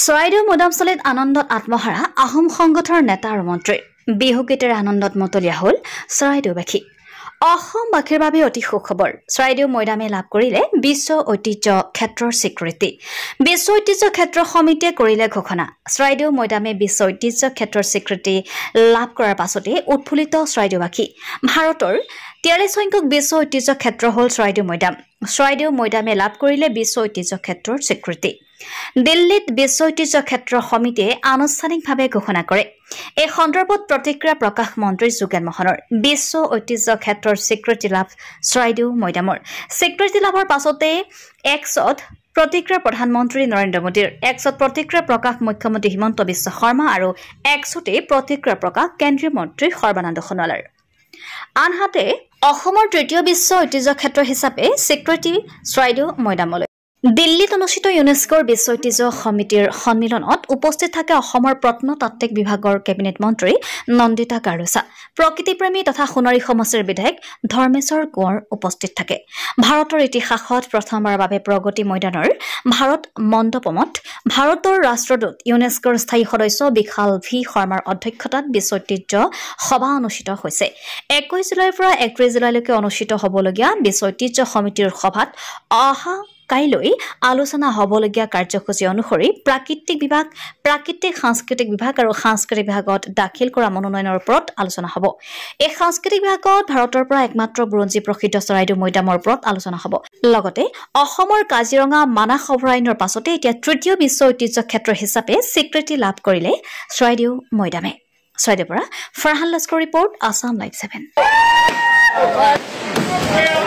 চৰাইদেউ মৈদামস্থলীত আনন্দত আত্মহাৰা আহোম সংগঠনৰ নেতা আৰু মন্ত্ৰী বিহুগীতেৰে আনন্দত মতলীয়া হ'ল চৰাইদেউবাসী। অসমবাসীৰ বাবে অতি সুখবৰ। চৰাইদেউ মৈদামে লাভ কৰিলে বিশ্ব ঐতিহ্য ক্ষেত্ৰৰ স্বীকৃতি। বিশ্ব ঐতিহ্য ক্ষেত্ৰ সমিতিয়ে কৰিলে ঘোষণা। চৰাইদেউ মৈদামে বিশ্ব ঐতিহ্য ক্ষেত্ৰৰ স্বীকৃতি লাভ কৰাৰ পাছতে উৎফুল্লিত চৰাইদেউবাসী। ভাৰতৰ 43 সংখ্যক বিশ্ব ঐতিহ্য ক্ষেত্ৰ হ'ল চৰাইদেউ মৈদাম। চৰাইদেউ মৈদামে লাভ কৰিলে বিশ্ব ঐতিহ্য ক্ষেত্ৰৰ স্বীকৃতি। দিল্লীত বিশ্ব ঐতিহ্য ক্ষেত্ৰ সমিতিয়ে আনুষ্ঠানিকভাৱে ঘোষণা কৰে। এই সন্দৰ্ভত প্ৰতিক্ৰিয়া প্ৰকাশ মন্ত্ৰী যোগেন মহনৰ। বিশ্ব ঐতিহ্য ক্ষেত্ৰৰ স্বীকৃতি লাভ চৰাইদেউ মৈদামৰ। স্বীকৃতি লাভৰ পাছতে এক্সত প্ৰতিক্ৰিয়া প্ৰধানমন্ত্ৰী নৰেন্দ্ৰ মোদীৰ, এক্সত প্ৰতিক্ৰিয়া প্ৰকাশ মুখ্যমন্ত্ৰী হিমন্ত বিশ্ব শৰ্মা আৰু এক্সতে প্ৰতিক্ৰিয়া প্ৰকাশ কেন্দ্ৰীয় মন্ত্ৰী সৰ্বানন্দ সোণোৱালৰ। আনহাতে অসমৰ তৃতীয় বিশ্ব ঐতিহ্য ক্ষেত্ৰ হিচাপে স্বীকৃতি চৰাইদেউ মৈদামলৈ। দিল্লীত অনুষ্ঠিত ইউনেস্কোৰ বিশ্ব ঐতিহ্য সমিতিৰ সন্মিলনত উপস্থিত থাকে অসমৰ প্ৰত্নতাত্ত্বিক বিভাগৰ কেবিনেট মন্ত্ৰী নন্দিতা গাৰোচা, প্ৰকৃতিপ্ৰেমী তথা সোণাৰী সমষ্টিৰ বিধায়ক ধৰ্মেশ্বৰ কোঁৱৰ উপস্থিত থাকে। ভাৰতৰ ইতিহাসত প্ৰথমবাৰৰ বাবে প্ৰগতি মৈদানৰ ভাৰত মণ্ডপমত ভাৰতৰ ৰাষ্ট্ৰদূত ইউনেস্কোৰ স্থায়ী সদস্য বিশাল ভি শৰ্মাৰ অধ্যক্ষতাত বিশ্ব ঐতিহ্য সভা অনুষ্ঠিত হৈছে। 21 জুলাইৰ পৰা 31 জুলাইলৈকে অনুষ্ঠিত হ'বলগীয়া বিশ্ব ঐতিহ্য সমিতিৰ সভাত অহা কাইলৈ আলোচনা হ'বলগীয়া কাৰ্যসূচী অনুসৰি প্ৰাকৃতিক বিভাগ, প্ৰাকৃতিক সাংস্কৃতিক বিভাগ আৰু সাংস্কৃতিক বিভাগত দাখিল কৰা মনোনয়নৰ ওপৰত আলোচনা হ'ব। এই সাংস্কৃতিক বিভাগত ভাৰতৰ পৰা একমাত্ৰ বুৰঞ্জী প্ৰসিদ্ধ চৰাইদেউ মৈদামৰ ওপৰত আলোচনা হ'ব। লগতে অসমৰ কাজিৰঙা মানাস অভয়াৰণ্যৰ পাছতে এতিয়া তৃতীয় বিশ্ব ঐতিহ্য ক্ষেত্ৰ হিচাপে স্বীকৃতি লাভ কৰিলে চৰাইদেউ মৈদামে। চৰাইদেউৰ পৰা Farhan Laskar report, Assam live 7। Hey!